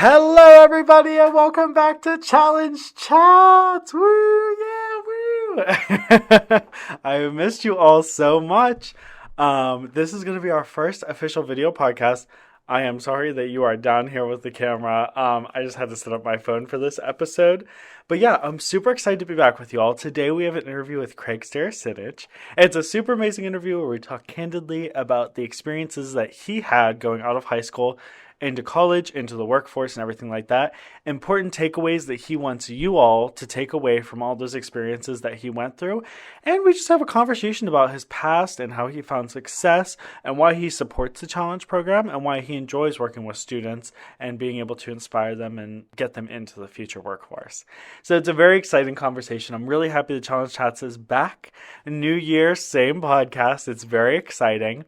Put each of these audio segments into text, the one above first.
Hello, everybody, and welcome back to Challenge Chats. Woo, yeah, woo! I missed you all so much. This is going to be our first official video podcast. I am sorry that you are down here with the camera. I just had to set up my phone for this episode. But yeah, I'm super excited to be back with you all. Today we have an interview with Craig Staresinich. It's a super amazing interview where we talk candidly about the experiences that he had going out of high school into college, into the workforce, and everything like that. Important takeaways that he wants you all to take away from all those experiences that he went through. And we just have a conversation about his past and how he found success and why he supports the challenge program and why he enjoys working with students and being able to inspire them and get them into the future workforce. So it's a very exciting conversation. I'm really happy the Challenge Chats is back. New year, same podcast. It's very exciting.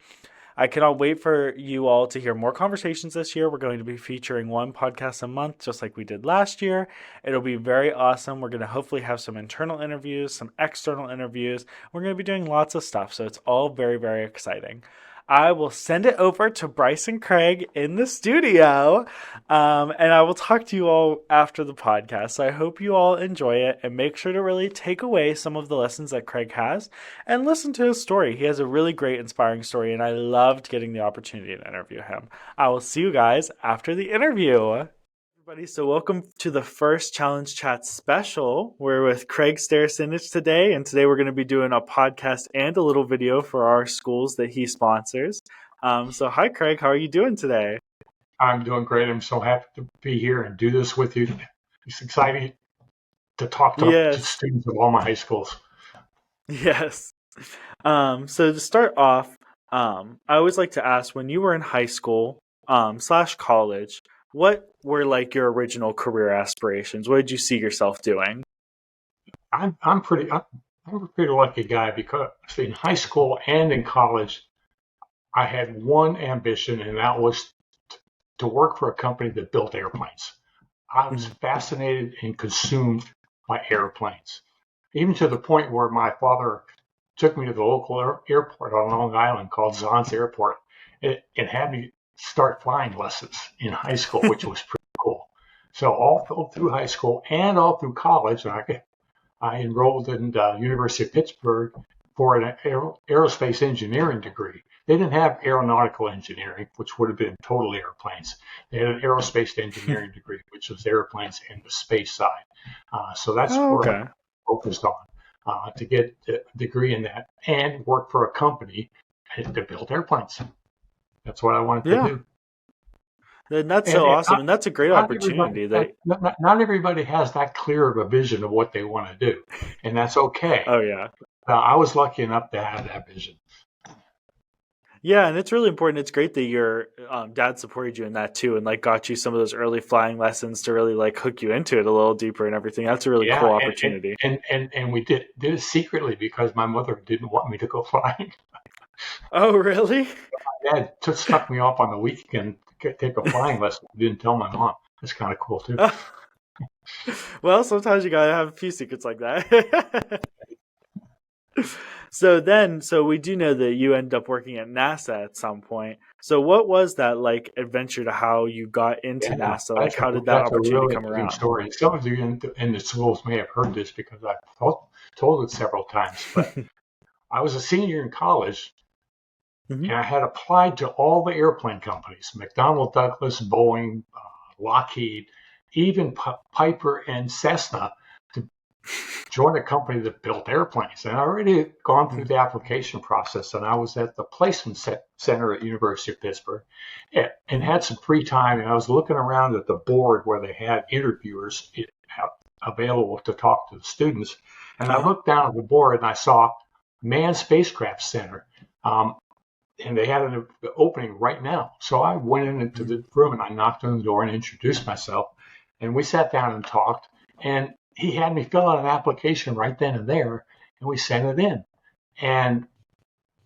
I cannot wait for you all to hear more conversations this year. We're going to be featuring one podcast a month, just like we did last year. It'll be very awesome. We're going to hopefully have some internal interviews, some external interviews. We're going to be doing lots of stuff, so it's all very, very exciting. I will send it over to Bryce and Craig in the studio, and I will talk to you all after the podcast. So I hope you all enjoy it and make sure to really take away some of the lessons that Craig has and listen to his story. He has a really great, inspiring story, and I loved getting the opportunity to interview him. I will see you guys after the interview. Everybody, so welcome to the first Challenge Chat special. We're with Craig Staresinich today, and today we're going to be doing a podcast and a little video for our schools that he sponsors. So hi, Craig. How are you doing today? I'm doing great. I'm so happy to be here and do this with you. It's exciting to talk to students of all my high schools. Yes. So to start off, I always like to ask, when you were in high school / college, what were like your original career aspirations? What did you see yourself doing? I'm a pretty lucky guy because in high school and in college, I had one ambition, and that was to work for a company that built airplanes. I was fascinated and consumed by airplanes, even to the point where my father took me to the local airport on Long Island called Zons Airport and had me start flying lessons in high school, which was pretty cool. So all through high school and all through college, I enrolled in the University of Pittsburgh for an aerospace engineering degree. They didn't have aeronautical engineering, which would have been totally airplanes. They had an aerospace engineering degree, which was airplanes and the space side. So that's where I focused on to get a degree in that and work for a company that built airplanes. That's what I wanted to do. And that's so awesome. And that's a great opportunity. Not everybody has that clear of a vision of what they want to do. And that's okay. Oh, yeah. I was lucky enough to have that vision. Yeah, and it's really important. It's great that your dad supported you in that too, and like got you some of those early flying lessons to really like hook you into it a little deeper and everything. That's a really cool opportunity. And we did it secretly because my mother didn't want me to go flying. Oh, really? My dad stuck me off on the weekend to take a flying lesson. I didn't tell my mom. That's kind of cool too. Well, sometimes you gotta have a few secrets like that. So we do know that you end up working at NASA at some point. So what was that like adventure to how you got into NASA? Like how did that opportunity come around? Story. Some of you in the schools may have heard this because I've told it several times. But I was a senior in college, and I had applied to all the airplane companies: McDonnell Douglas, Boeing, Lockheed, even Piper and Cessna, to join a company that built airplanes. And I already gone through the application process, and I was at the placement center at University of Pittsburgh and had some free time. And I was looking around at the board where they had interviewers available to talk to the students. And I looked down at the board and I saw Manned Spacecraft Center. And they had an opening right now. So I went into the room and I knocked on the door and introduced myself. And we sat down and talked. And he had me fill out an application right then and there. And we sent it in. And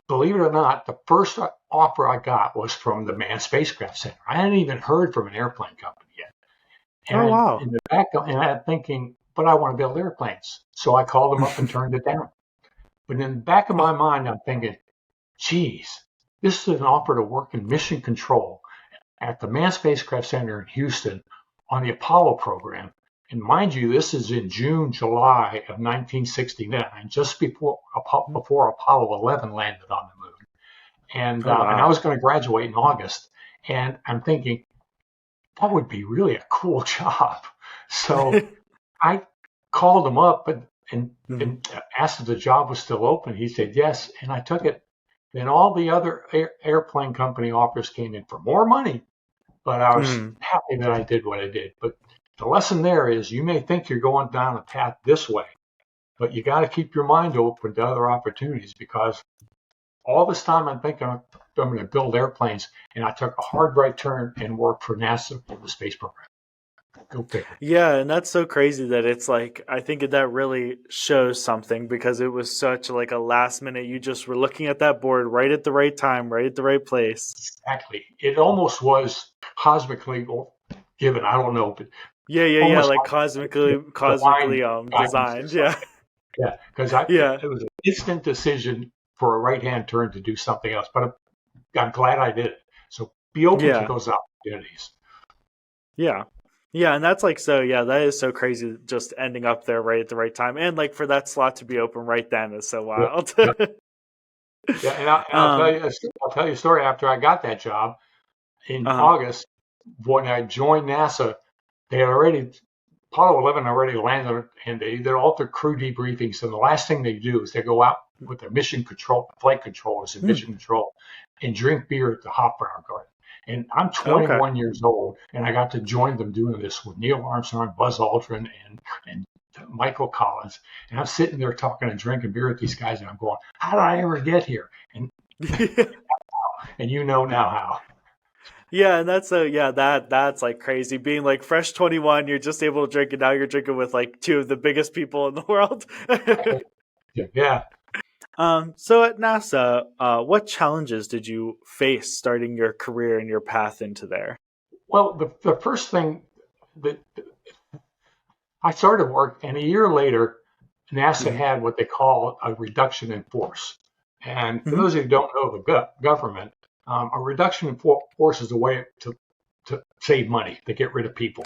believe it or not, the first offer I got was from the Manned Spacecraft Center. I hadn't even heard from an airplane company yet. And wow. In the back, and I'm thinking, but I want to build airplanes. So I called them up and turned it down. But in the back of my mind, I'm thinking, geez, this is an offer to work in mission control at the Manned Spacecraft Center in Houston on the Apollo program. And mind you, this is in June, July of 1969, just before Apollo 11 landed on the moon. And Oh and I wow. was going to graduate in August. And I'm thinking that would be really a cool job. So I called him up Mhm. and asked if the job was still open. He said yes, and I took it. Then all the other airplane company offers came in for more money, but I was Mhm. happy that I did what I did. But the lesson there is you may think you're going down a path this way, but you got to keep your mind open to other opportunities because all this time I'm thinking I'm going to build airplanes, and I took a hard right turn and worked for NASA in the space program. Go figure. Yeah, and that's so crazy that it's like I think that really shows something because it was such like a last minute. You just were looking at that board right at the right time, right at the right place. Exactly. It almost was cosmically given. I don't know, but Yeah, yeah, yeah. almost Like like cosmically divine guidance or designed. Yeah, something. Yeah, because yeah, it was an instant decision for a right hand turn to do something else. But I'm glad I did it. So be open to yeah, those opportunities. yeah, yeah. And that's like so. Yeah, that is so crazy. Just ending up there right at the right time, and like for that slot to be open right then is so Yep. wild. Yep. Yeah, and I'll tell um. you, I'll tell you a story. After I got that job in Uh. August, when I joined NASA, they had already Apollo 11 already landed, and they did all the crew debriefings. And the last thing they do is they go out with their mission control, flight controllers, and Hmm. mission control, and drink beer at the hot bar garden. And I'm Okay. 21 years old, and I got to join them doing this with Neil Armstrong, Buzz Aldrin, and Michael Collins. And I'm sitting there talking and drinking beer with these guys, and I'm going, "How did I ever get here?" And you know now how. Yeah, and that's yeah, that's like crazy. Being like fresh 21, you're just able to drink and now you're drinking with like two of the biggest people in the world. Yeah. So at NASA, what challenges did you face starting your career and your path into there? Well, the first thing that I started work, and a year later, NASA Hmm. had what they call a reduction in force. And for Hmm. those who don't know the government, a reduction in force is a way to save money, to get rid of people.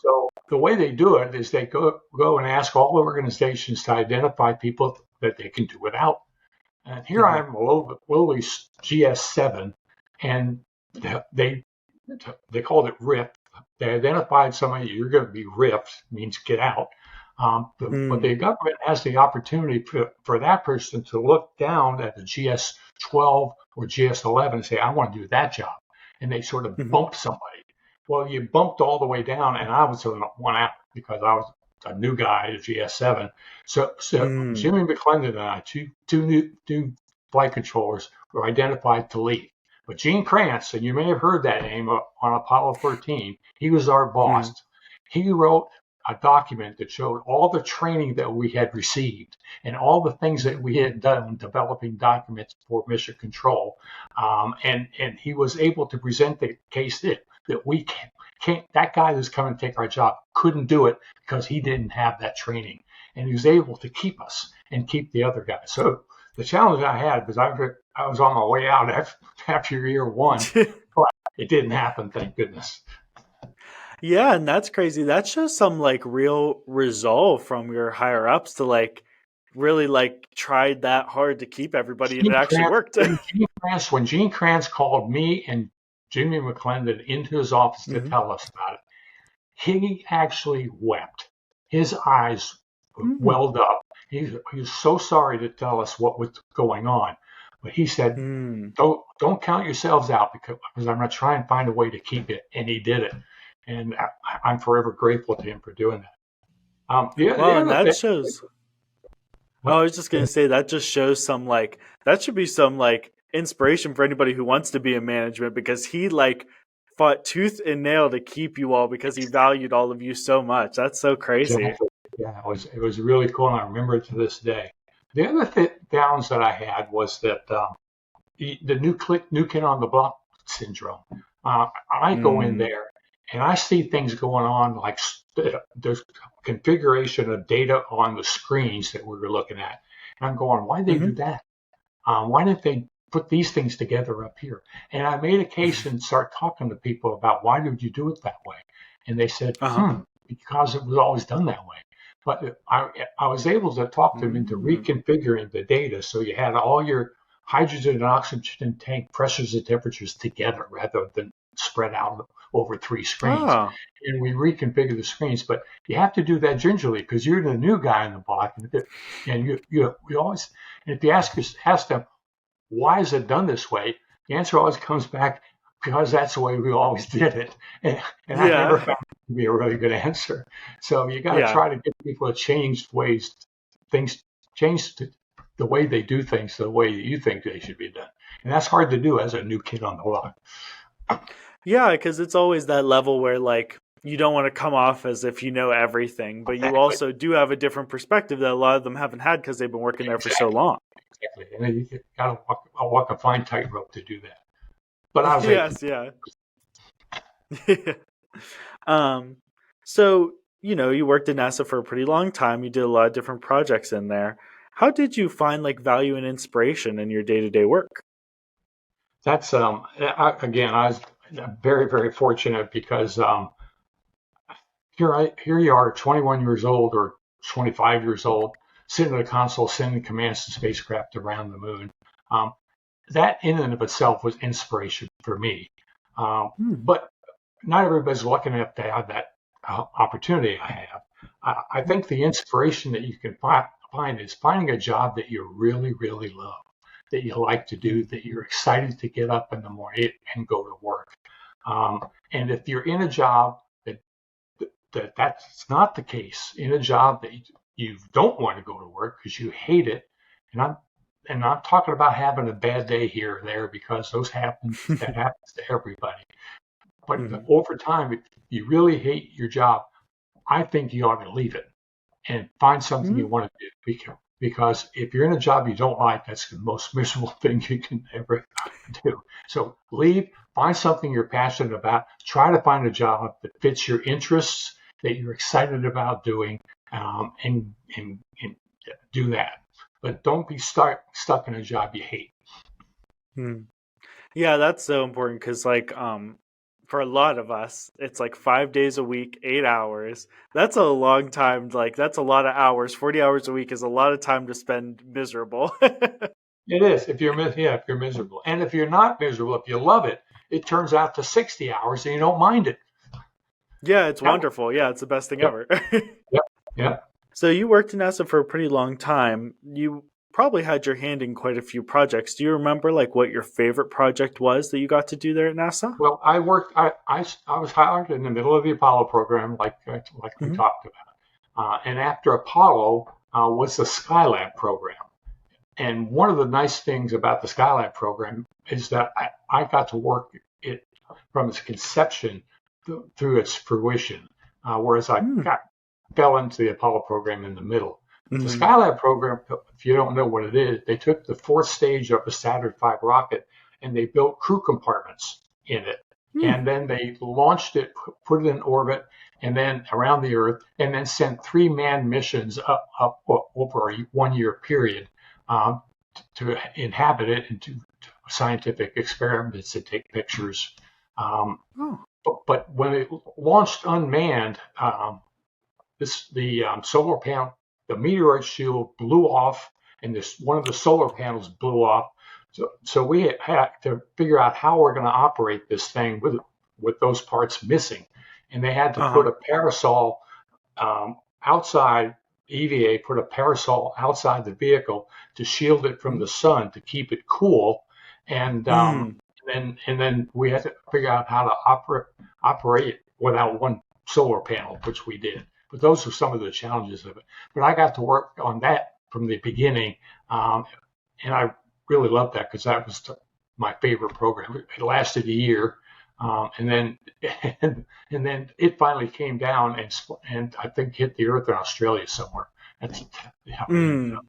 So the way they do it is they go and ask all the organizations to identify people that they can do without. And here I Hmm. am, lowly GS7, and they they called it RIP. They identified somebody you're going to be ripped, means get out. But Mm. the government has the opportunity for that person to look down at the GS12 or GS11 and say, I want to do that job. And they sort of Hmm. bump somebody. Well, you bumped all the way down, and I was the one out because I was a new guy at GS7. So Mm. Jimmy McClendon and I, two new flight controllers, were identified to lead. But Gene Kranz, and you may have heard that name on Apollo 13, he was our boss. Mm. He wrote a document that showed all the training that we had received and all the things that Hmm. we had done developing documents for mission control. And he was able to present the case that we can't, that guy that's coming to take our job couldn't do it because he didn't have that training. And he was able to keep us and keep the other guys. So the challenge I had was I was on my way out after year one, but it didn't happen, thank goodness. Yeah, and that's crazy. That shows some like real resolve from your higher ups to like really like tried that hard to keep everybody and it Gene actually Kranz, worked. when Gene Kranz called me and Jimmy McClendon into his office to Hmm. tell us about it, he actually wept. His eyes Mm. welled up. He was so sorry to tell us what was going on. But he said, Mm. don't count yourselves out because I'm going to try and find a way to keep it. And he did it. And I'm forever grateful to him for doing that. The Well, and other that thing, shows. Oh, I what? was just gonna say that just shows some like that should be some like inspiration for anybody who wants to be in management because he like fought tooth and nail to keep you all because he valued all of you so much. That's so crazy. Exactly. Yeah, it was really cool, and I remember it to this day. The other downs that I had was that the new kid on the block syndrome. I go in Mm. there and I see things going on like there's configuration of data on the screens that we were looking at, and I'm going, why did they do Hmm. that? Why didn't they put these things together up here? And I made a case and start talking to people about why did you do it that way? And they said, Uh-huh. because it was always done that way. But I was able to talk them into Mm. reconfiguring the data so you had all your hydrogen and oxygen tank pressures and temperatures together rather than spread out over 3 screens. Oh. And we reconfigure the screens, but you have to do that gingerly because you're the new guy in the block, and you always, and if you ask them why is it done this way, the answer always comes back because that's the way we always did it, and I never Yeah. found it to be a really good answer. So you got to Yeah. try to get people to change ways things change the way they do things to the way that you think they should be done, and that's hard to do as a new kid on the block. Yeah, because it's always that level where like you don't want to come off as if you know everything, but you Exactly. also do have a different perspective that a lot of them haven't had because they've been working there for so Exactly. long. Exactly. And then you got to walk a fine tightrope to do that. But I was able to. Yes, yeah. um, so you worked at NASA for a pretty long time. You did a lot of different projects in there. How did you find like value and inspiration in your day to day work? That's again, I was very, very fortunate because here you are, 21 years old or 25 years old, sitting at a console sending commands to spacecraft around the moon. Um, that in and of itself was inspiration for me. Hmm. But not everybody's lucky enough to have that opportunity I have. I think the inspiration that you can find is finding a job that you really, really love, that you like to do, that you're excited to get up in the morning and go to work. And if you're in a job that's not the case, in a job that you don't want to go to work because you hate it, and I'm not talking about having a bad day here or there because that happens to everybody. But Hmm. over time, if you really hate your job, I think you ought to leave it and find something Hmm. you want to do. Because if you're in a job you don't like, that's the most miserable thing you can ever do. So leave, find something you're passionate about, try to find a job that fits your interests, that you're excited about doing, and do that. But don't be stuck in a job you hate. Hmm. Yeah, that's so important because, like, for a lot of us, it's like 5 days a week, 8 hours. That's a long time. Like, that's a lot of hours. 40 hours a week is a lot of time to spend miserable. It is if you're miserable, and if you're not miserable, if you love it, it turns out to 60 hours and you don't mind it. Yeah, it's Yep, wonderful. Yeah, it's the best thing yep, ever. yep, yep. So, you worked in NASA for a pretty long time. You probably had your hand in quite a few projects. Do you remember, like, what your favorite project was that you got to do there at NASA? Well, I worked. I was hired in the middle of the Apollo program, like we Hmm. talked about. And after Apollo was the Skylab program. And one of the nice things about the Skylab program is that I got to work it from its conception through its fruition, whereas I fell into the Apollo program in the middle. But the Hmm. Skylab program, if you don't know what it is, they took the fourth stage of the Saturn V rocket and they built crew compartments in it. Hmm. And then they launched it, put it in orbit, and then around the Earth, and then sent 3 manned missions up over a 1 year period um, to inhabit it and to scientific experiments to take pictures. Um, Oh. but when it launched unmanned, the solar panel, the meteoroid shield blew off, and this one of the solar panels blew off. So we had to figure out how we're going to operate this thing with those parts missing, and they had to put Uh-huh. a parasol outside. EVA put a parasol outside the vehicle to shield it from the sun to keep it cool, and Hmm. then we had to figure out how to operate it without one solar panel, which we did. But those were some of the challenges of it. But I got to work on that from the beginning, and I really loved that because that was my favorite program. It lasted a year, and then and then it finally came down and I think hit the Earth in Australia somewhere. That's how it ended up. Hmm.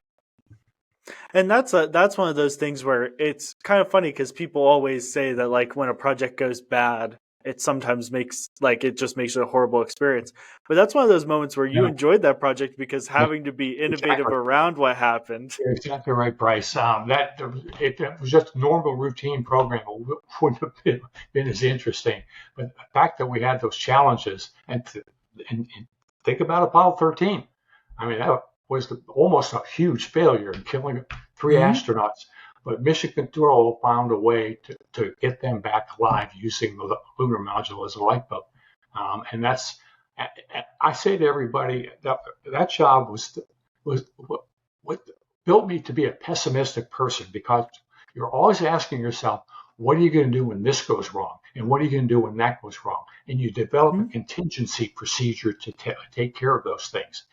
And that's one of those things where it's kind of funny because people always say that like when a project goes bad, it sometimes makes it just makes it a horrible experience. But that's one of those moments where you Yeah, enjoyed that project because yeah, having to be innovative exactly. around what happened. You're exactly right, Bryce. It was just a normal routine program. It wouldn't have been as interesting. But the fact that we had those challenges and think about Apollo 13. I mean, that was almost a huge failure, killing three Hmm. astronauts. But Mission Control found a way to get them back alive using the lunar module as a lifeboat. And I say to everybody that job was what built me to be a pessimistic person because you're always asking yourself, what are you going to do when this goes wrong? And what are you going to do when that goes wrong? And you develop a contingency procedure to take care of those things.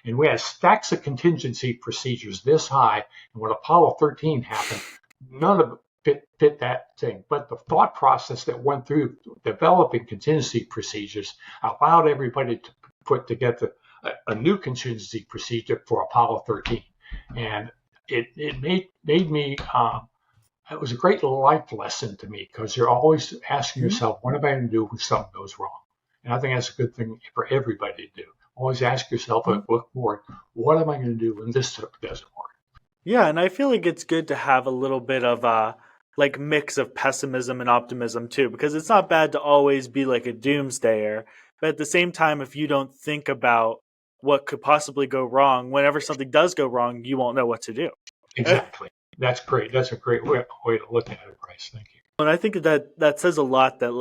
And we had stacks of contingency procedures this high. And when Apollo 13 happened, none of it fit that thing. But the thought process that went through developing contingency procedures allowed everybody to put together a new contingency procedure for Apollo 13. And it made me, it was a great life lesson to me because you're always asking yourself, what am I going to do when something goes wrong? And I think that's a good thing for everybody to do. Always ask yourself, look forward, what am I going to do when this doesn't work? Yeah, and I feel like it's good to have a little bit of a mix of pessimism and optimism too, because it's not bad to always be like a doomsdayer, but at the same time, if you don't think about what could possibly go wrong, whenever something does go wrong, you won't know what to do. Exactly. That's great. That's a great way to look at it, Bryce. Thank you. And I think that says a lot that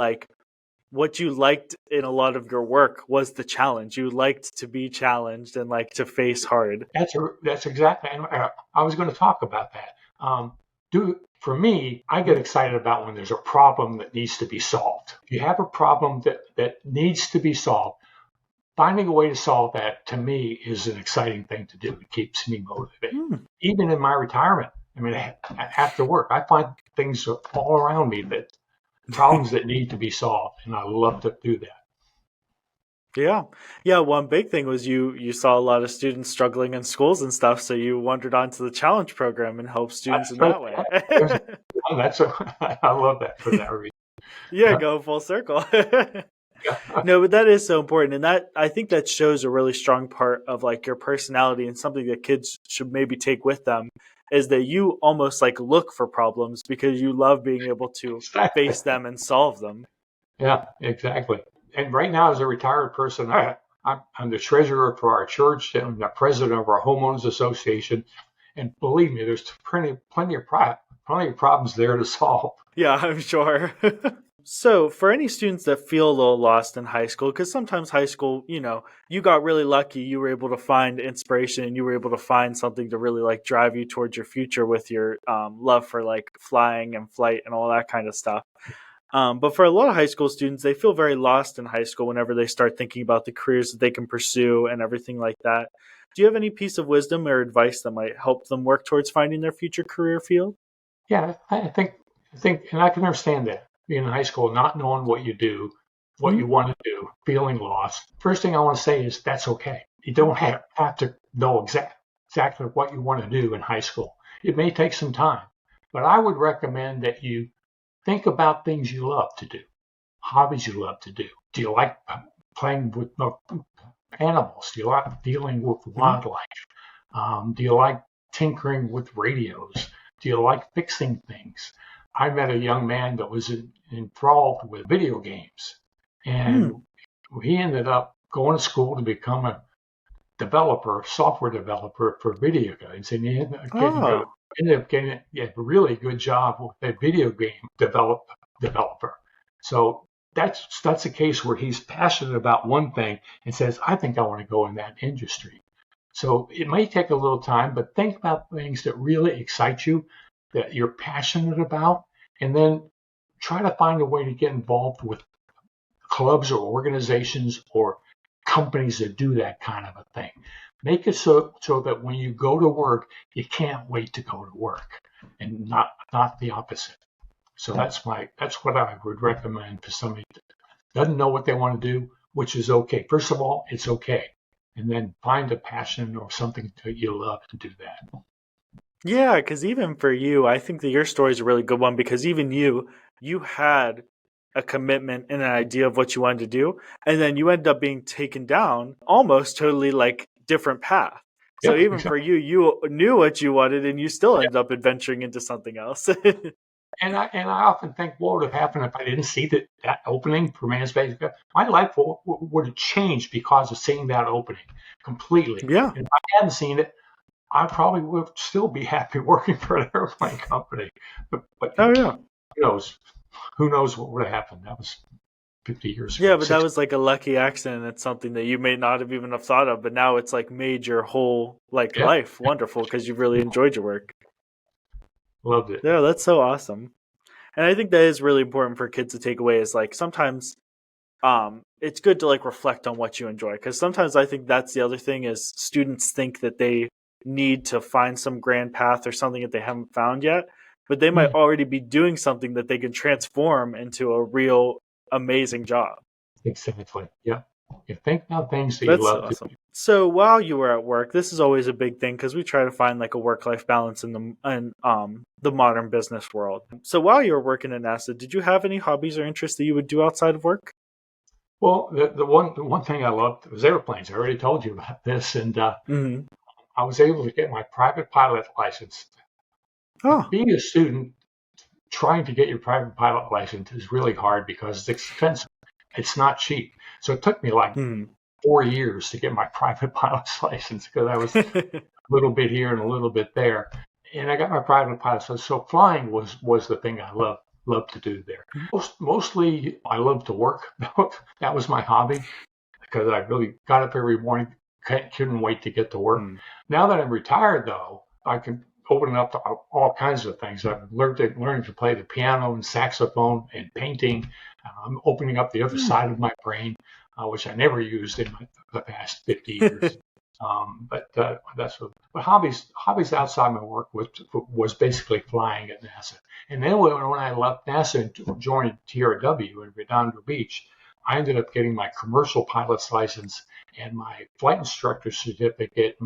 what you liked in a lot of your work was the challenge. You liked to be challenged and to face hard. That's exactly. And I was going to talk about that. For me, I get excited about when there's a problem that needs to be solved. If you have a problem that needs to be solved, finding a way to solve that to me is an exciting thing to do. It keeps me motivated. Even in my retirement, I mean, after work, I find things all around me that problems that need to be solved, and I love to do that. Yeah. Yeah, one big thing was you saw a lot of students struggling in schools and stuff, so you wandered onto the challenge program and helped students in That's, that way. I love that for that reason. Yeah, go full circle. Yeah. No, but that is so important, and that I think that shows a really strong part of your personality and something that kids should maybe take with them is that you almost look for problems because you love being able to Exactly. face them and solve them. Yeah, exactly. And right now, as a retired person, I'm the treasurer for our church and the president of our homeowners association. And believe me, there's plenty of problems there to solve. Yeah, I'm sure. So, for any students that feel a little lost in high school, because sometimes high school, you got really lucky, you were able to find inspiration and you were able to find something to really drive you towards your future with your love for flying and flight and all that kind of stuff. But for a lot of high school students, they feel very lost in high school whenever they start thinking about the careers that they can pursue and everything like that. Do you have any piece of wisdom or advice that might help them work towards finding their future career field? Yeah, I think, and I can understand that being in high school, not knowing what you do, what you want to do, feeling lost. First thing I want to say is that's okay. You don't have to know exactly what you want to do in high school. It may take some time, but I would recommend that you think about things you love to do, hobbies you love to do. Do you like playing with animals? Do you like dealing with Mm-hmm. wildlife? Do you like tinkering with radios? Do you like fixing things? I met a young man that was enthralled with video games, and Mm. he ended up going to school to become a developer, software developer for video games, and he Oh, ended up getting a really good job with a video game developer. So that's a case where he's passionate about one thing and says, "I think I want to go in that industry." So it may take a little time, but think about things that really excite you, that you're passionate about, and then try to find a way to get involved with clubs or organizations or companies that do that kind of a thing. Make it so that when you go to work, you can't wait to go to work, and not the opposite. So that's what I would recommend for somebody that doesn't know what they want to do, which is okay. First of all, it's okay, and then find a passion or something that you love to do that. yeah, because even for you, I think that your story is a really good one because even you had a commitment and an idea of what you wanted to do, and then you end up being taken down almost totally like different path. So Yeah, even for exactly. you, you knew what you wanted, and you still ended up adventuring into something else. And I often think, what would have happened if I didn't see that opening for Man's Basic? My life would have changed because of seeing that opening completely. Yeah. And if I hadn't seen it, I probably would still be happy working for an airplane company. But Oh yeah. who knows? Who knows what would have happened? That was 50 years Yeah, ago. but that was like a lucky accident. It's something that you may not have even have thought of, but now it's like made your whole like Yeah, life wonderful because you've really enjoyed your work. loved it. Yeah, that's so awesome. And I think that is really important for kids to take away is like sometimes it's good to like reflect on what you enjoy because sometimes I think that's the other thing is students think that they need to find some grand path or something that they haven't found yet, but they might Mm, already be doing something that they can transform into a real amazing job. exactly. Yeah. You think about things that you That's so love to awesome. So while you were at work, this is always a big thing because we try to find like a work-life balance in the modern business world. So while you were working at NASA, did you have any hobbies or interests that you would do outside of work? Well, the one thing I loved was airplanes. I already told you about this, and Hmm. I was able to get my private pilot license. Oh. Being a student, trying to get your private pilot license is really hard because it's expensive. It's not cheap. So it took me like Hmm. 4 years to get my private pilot's license because I was a little bit here and a little bit there, and I got my private pilot. So flying was the thing I loved to do there. Mostly, I loved to work. That was my hobby because I really got up every morning, couldn't wait to get to work. Hmm. Now that I'm retired, though, I can open it up to all kinds of things. I've learning to play the piano and saxophone and painting. I'm opening up the other side of my brain, which I never used in the past 50 years. But that's what. But hobbies outside my work was basically flying at NASA. And then when I left NASA and joined TRW in Redondo Beach, I ended up getting my commercial pilot's license and my flight instructor certificate,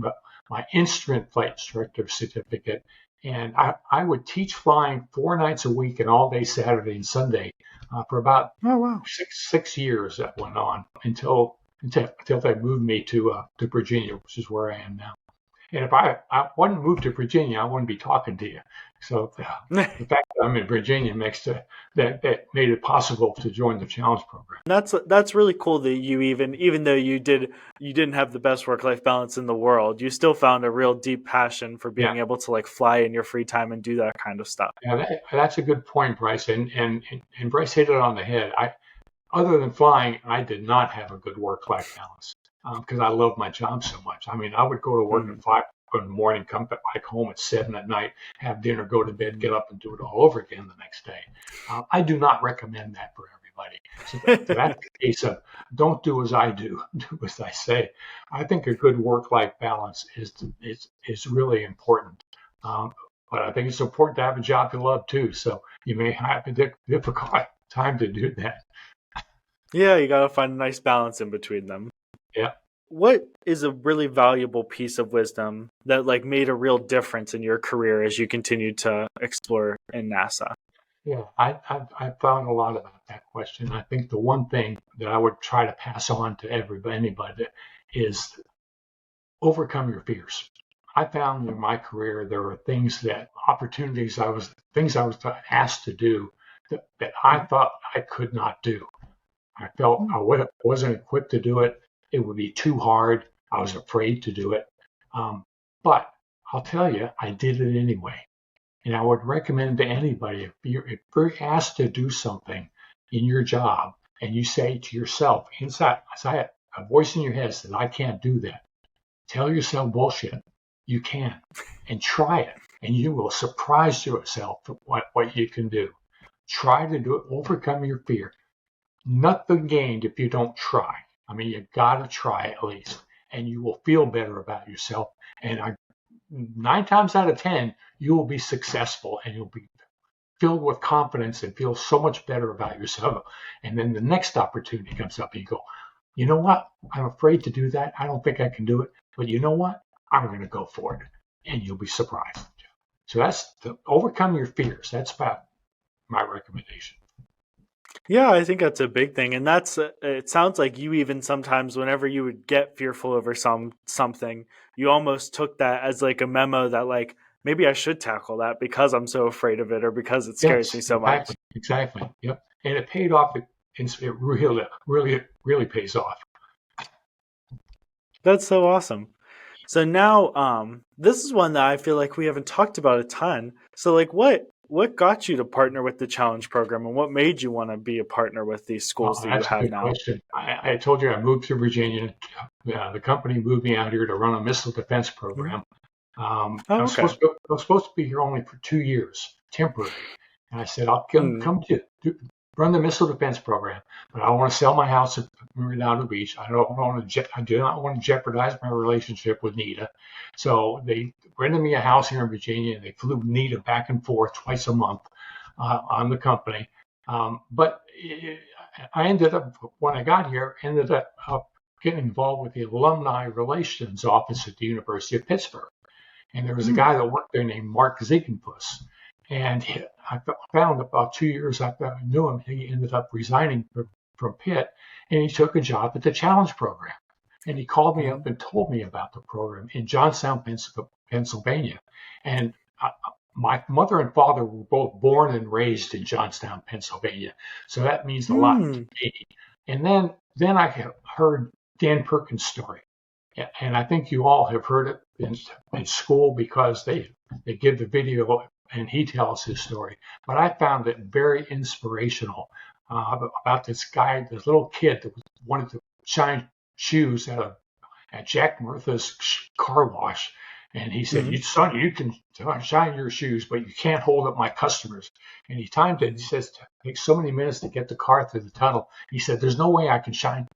my instrument flight instructor certificate. And I would teach flying 4 nights a week and all day Saturday and Sunday for about Oh wow. six years that went on until they moved me to Virginia, which is where I am now. And if I wouldn't move to Virginia, I wouldn't be talking to you. So the fact that I'm in Virginia that made it possible to join the Challenge Program. That's really cool that you even though you didn't have the best work life balance in the world, you still found a real deep passion for Yeah, being able to like fly in your free time and do that kind of stuff. yeah, that's a good point, Bryce. And Bryce hit it on the head. Other than flying, I did not have a good work-life balance because I love my job so much. I mean, I would go to work Hmm. at 5 in the morning, come back home at 7 at night, have dinner, go to bed, get up, and do it all over again the next day. I do not recommend that for everybody. So that's the case of don't do as I do, do as I say. I think a good work-life balance is really important. Um, but I think it's important to have a job you love too. So you may have a difficult time to do that. Yeah, you gotta find a nice balance in between them. Yeah. What is a really valuable piece of wisdom that like made a real difference in your career as you continued to explore in NASA? Yeah, I've found a lot about that question. I think the one thing that I would try to pass on to anybody is overcome your fears. I found in my career there were opportunities things I was asked to do that I thought I could not do. I felt I wasn't equipped to do it. It would be too hard. I was afraid to do it. Um, but I'll tell you, I did it anyway. And I would recommend to anybody if you're asked to do something in your job and you say to yourself, inside a voice in your head says, I can't do that. Tell yourself bullshit. You can. And try it. And you will surprise yourself at what you can do. Try to do it. Overcome your fear. Nothing gained if you don't try. I mean, you got to try at least. And you will feel better about yourself. And 9 times out of 10, you will be successful and you'll be filled with confidence and feel so much better about yourself. And then the next opportunity comes up and you go, you know what? I'm afraid to do that. I don't think I can do it. But you know what? I'm going to go for it. And you'll be surprised. So that's to overcome your fears. That's about my recommendation. Yeah, I think that's a big thing, and that's it. Sounds like you even sometimes, whenever you would get fearful over something, you almost took that as like a memo that like maybe I should tackle that because I'm so afraid of it or because it scares me Yes, so exactly, much. exactly. Yep, and it paid off. It really pays off. That's so awesome. So now, this is one that I feel like we haven't talked about a ton. So, like, what got you to partner with the challenge program, and what made you want to be a partner with these schools Well, that you that's a have good now? question. I told you I moved to Virginia. The company moved me out here to run a missile defense Mhm. program. Oh, okay. I was supposed to be here only for 2 years, temporary. And I said, I'll Mm. come to run the missile defense program, but I don't want to sell my house at Redondo Beach. I do not want to jeopardize my relationship with Nita. So they rented me a house here in Virginia. They flew Nita back and forth twice a month on the company. But I ended up, when I got here, ended up getting involved with the alumni relations office at the University of Pittsburgh. And there was a Mm. guy that worked there named Mark Ziegenfuss. And I found about 2 years after I knew him, he ended up resigning from Pitt, and he took a job at the Challenge Program. And he called me up Mhm. and told me about the program in Johnstown, Pennsylvania. And my mother and father were both born and raised in Johnstown, Pennsylvania. So that means a lot to Mm. me. And then I heard Dan Perkins' story. And I think you all have heard it in school because they give the video and he tells his story. But I found it very inspirational about this guy, this little kid that wanted to shine shoes at Jack Murtha's car wash. And he said, Mhm. son, you can shine your shoes, but you can't hold up my customers. And he timed it. He Mhm. says, it takes so many minutes to get the car through the tunnel. He said, there's no way I can shine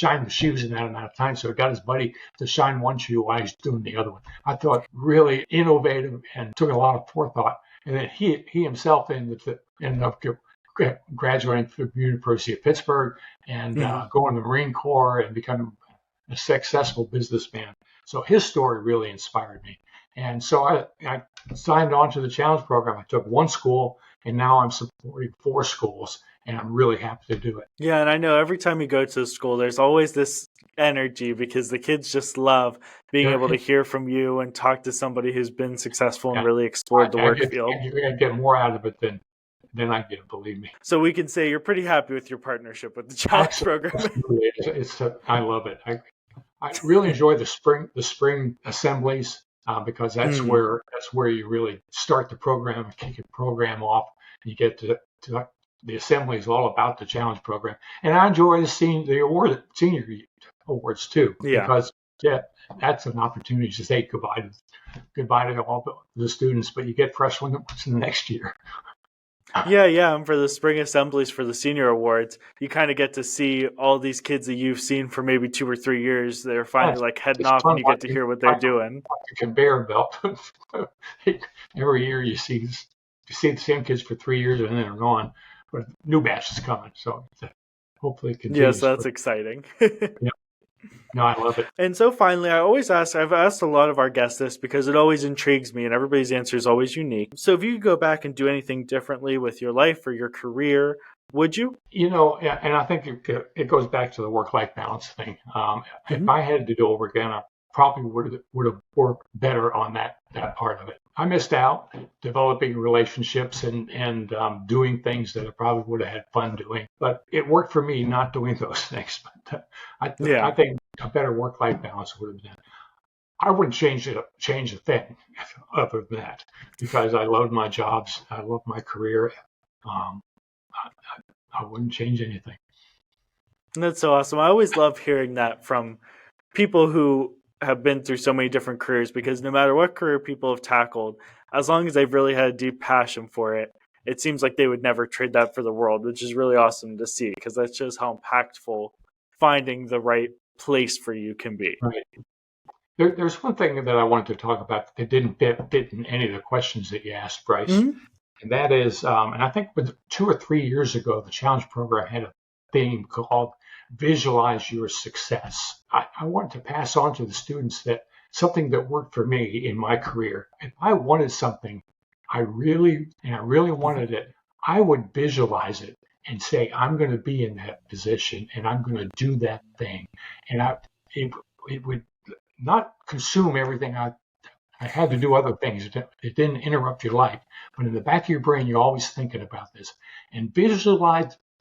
the shoes in that amount of time. So he got his buddy to shine one shoe while he's doing the other one. I thought really innovative and took a lot of forethought. And then he himself ended up graduating from the University of Pittsburgh and Mhm. going to the Marine Corps and becoming a successful businessman. So his story really inspired me. And so I signed on to the challenge program. I took one school and now I'm supporting 4 schools and I'm really happy to do it. Yeah, and I know every time you go to school, there's always this energy because the kids just love being There, able to hear from you and talk to somebody who's been successful and yeah, really explored the work field. I get more out of it than I get, believe me. So we can say you're pretty happy with your partnership with the challenge program. Absolutely, I love it. I really enjoy the spring assemblies because Mm. that's where you really start the program and kick your program off. You get to the assembly is all about the challenge program, and I enjoy senior awards too Yeah. because yeah, that's an opportunity to say goodbye to all the students, but you get fresh ones in the next year. Yeah, yeah. And for the spring assemblies for the senior awards, you kind of get to see all these kids that you've seen for maybe 2 or 3 years. They're finally Yes, like heading it's off and fun you get to hear what they're doing. watching conveyor belt. Every year you see the same kids for 3 years and then they're gone, but a new batch is coming. So hopefully it Yes, continues. that's But exciting. yeah, no, I love it. And so finally, I've asked a lot of our guests this because it always intrigues me and everybody's answer is always unique. So if you could go back and do anything differently with your life or your career, would you? And I think it goes back to the work-life balance thing. If Hmm. I had to do it over again, I probably would have worked better on that part of it. I missed out developing relationships and doing things that I probably would have had fun doing, but it worked for me not doing those things. But I Yeah. think a better work-life balance would have been. I wouldn't change a thing other than that because I love my jobs, I love my career. Um, I wouldn't change anything. That's so awesome. I always love hearing that from people who have been through so many different careers because no matter what career people have tackled, as long as they've really had a deep passion for it, it seems like they would never trade that for the world, which is really awesome to see because that shows how impactful finding the right place for you can be. Right. There's one thing that I wanted to talk about that didn't fit in any of the questions that you asked, Bryce, Hmm. and that is, and I think 2 or 3 years ago, the Challenge Program had a theme called "Visualize Your Success." I wanted to pass on to the students that something that worked for me in my career. If I wanted something, I really wanted it, I would visualize it and say, I'm going to be in that position and I'm going to do that thing. And it would not consume everything I had to do other things. It didn't interrupt your life. But in the back of your brain, you're always thinking about this. And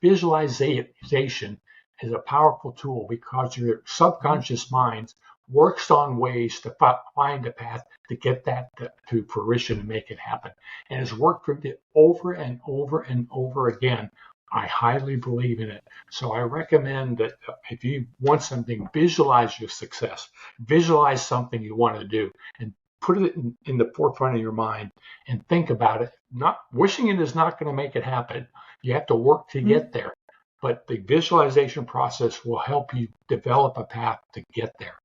visualization is a powerful tool because your subconscious mind works on ways to find a path to get that to fruition and make it happen. And it's worked for me over and over and over again. I highly believe in it. So I recommend that if you want something, visualize your success. Visualize something you want to do and put it in the forefront of your mind and think about it. Not wishing it is not going to make it happen. You have to work to get there. But the visualization process will help you develop a path to get there.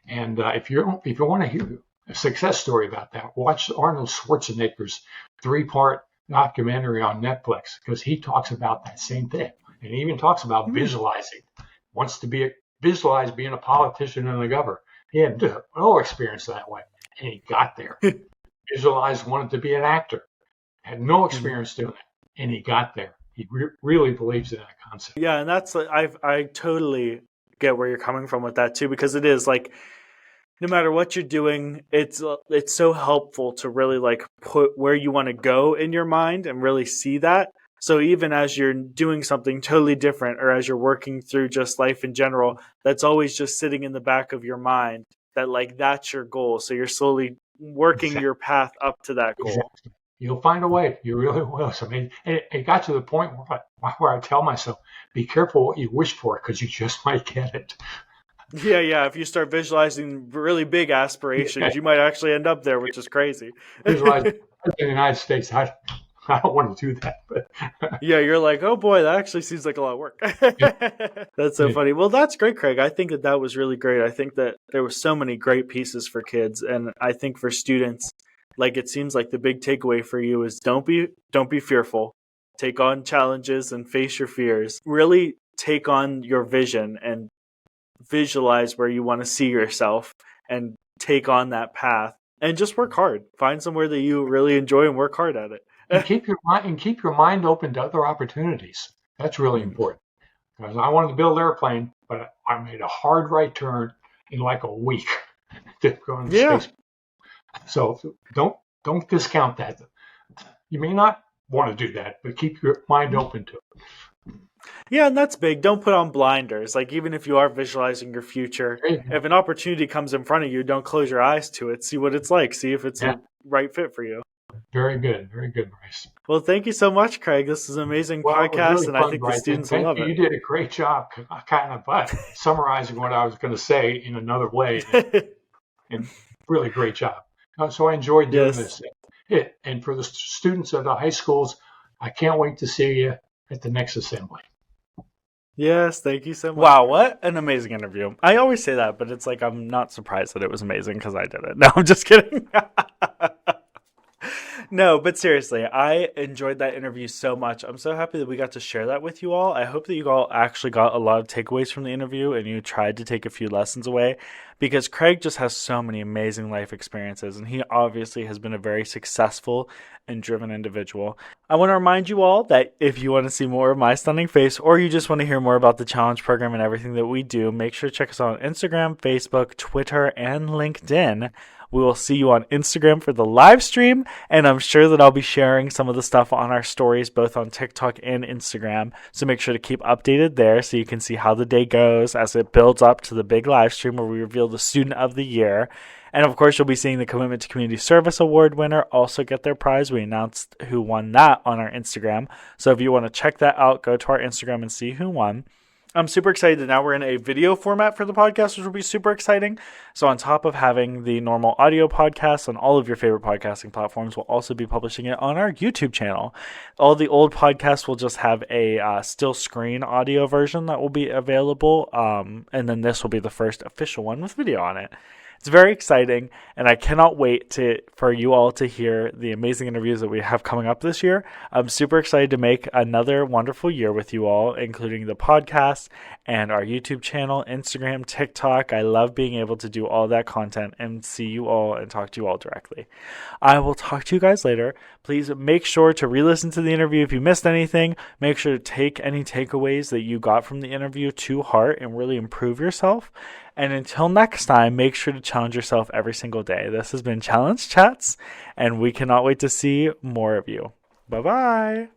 And if you want to hear a success story about that, watch Arnold Schwarzenegger's 3-part documentary on Netflix, because he talks about that same thing. And he even talks about visualizing. Wants to visualize being a politician and a governor. He had no experience that way. And he got there. Visualized wanted to be an actor. Had no experience doing it. And he got there. He really believes in that concept. Yeah, and that's I totally get where you're coming from with that too, because it is like, no matter what you're doing, it's so helpful to really like put where you want to go in your mind and really see that. So even as you're doing something totally different, or as you're working through just life in general, that's always just sitting in the back of your mind, that like that's your goal. So you're slowly working your path up to that goal. Exactly. You'll find a way. You really will. So, I mean, it got to the point where I tell myself, be careful what you wish for, because you just might get it. Yeah. If you start visualizing really big aspirations, you might actually end up there, which is crazy. Visualize in the United States. I don't want to do that. But yeah, you're like, oh boy, that actually seems like a lot of work. That's so funny. Well, that's great, Craig. I think that was really great. I think that there were so many great pieces for kids, and I think for students, like it seems like the big takeaway for you is don't be fearful. Take on challenges and face your fears. Really take on your vision and visualize where you want to see yourself and take on that path, and just work hard. Find somewhere that you really enjoy and work hard at it. And keep your mind open to other opportunities. That's really important. Because I wanted to build an airplane, but I made a hard right turn in like a week to go into space. So don't discount that. You may not want to do that, but keep your mind open to it. Yeah, and that's big. Don't put on blinders. Like, even if you are visualizing your future, if an opportunity comes in front of you, don't close your eyes to it. See what it's like. See if it's a right fit for you. Very good, Bryce. Well, thank you so much, Craig. This is an amazing podcast, really, and I think the students will love it. You did a great job kind of summarizing what I was going to say in another way. And really great job. So I enjoyed doing this. And for the students at the high schools, I can't wait to see you at the next assembly. Yes, thank you so much. Wow, what an amazing interview. I always say that, but it's like I'm not surprised that it was amazing because I did it. No, I'm just kidding. No, but seriously, I enjoyed that interview so much. I'm so happy that we got to share that with you all. I hope that you all actually got a lot of takeaways from the interview and you tried to take a few lessons away, because Craig just has so many amazing life experiences, and he obviously has been a very successful and driven individual. I want to remind you all that if you want to see more of my stunning face, or you just want to hear more about the challenge program and everything that we do, make sure to check us out on Instagram, Facebook, Twitter, and LinkedIn. We will see you on Instagram for the live stream, and I'm sure that I'll be sharing some of the stuff on our stories, both on TikTok and Instagram. So make sure to keep updated there so you can see how the day goes as it builds up to the big live stream where we reveal the Student of the Year. And of course, you'll be seeing the Commitment to Community Service Award winner also get their prize. We announced who won that on our Instagram. So if you want to check that out, go to our Instagram and see who won. I'm super excited that now we're in a video format for the podcast, which will be super exciting. So on top of having the normal audio podcast on all of your favorite podcasting platforms, we'll also be publishing it on our YouTube channel. All the old podcasts will just have a still screen audio version that will be available. And then this will be the first official one with video on it. It's very exciting, and I cannot wait for you all to hear the amazing interviews that we have coming up this year. I'm super excited to make another wonderful year with you all, including the podcast and our YouTube channel, Instagram, TikTok. I love being able to do all that content and see you all and talk to you all directly. I will talk to you guys later. Please make sure to re-listen to the interview if you missed anything. Make sure to take any takeaways that you got from the interview to heart and really improve yourself. And until next time, make sure to challenge yourself every single day. This has been Challenge Chats, and we cannot wait to see more of you. Bye-bye.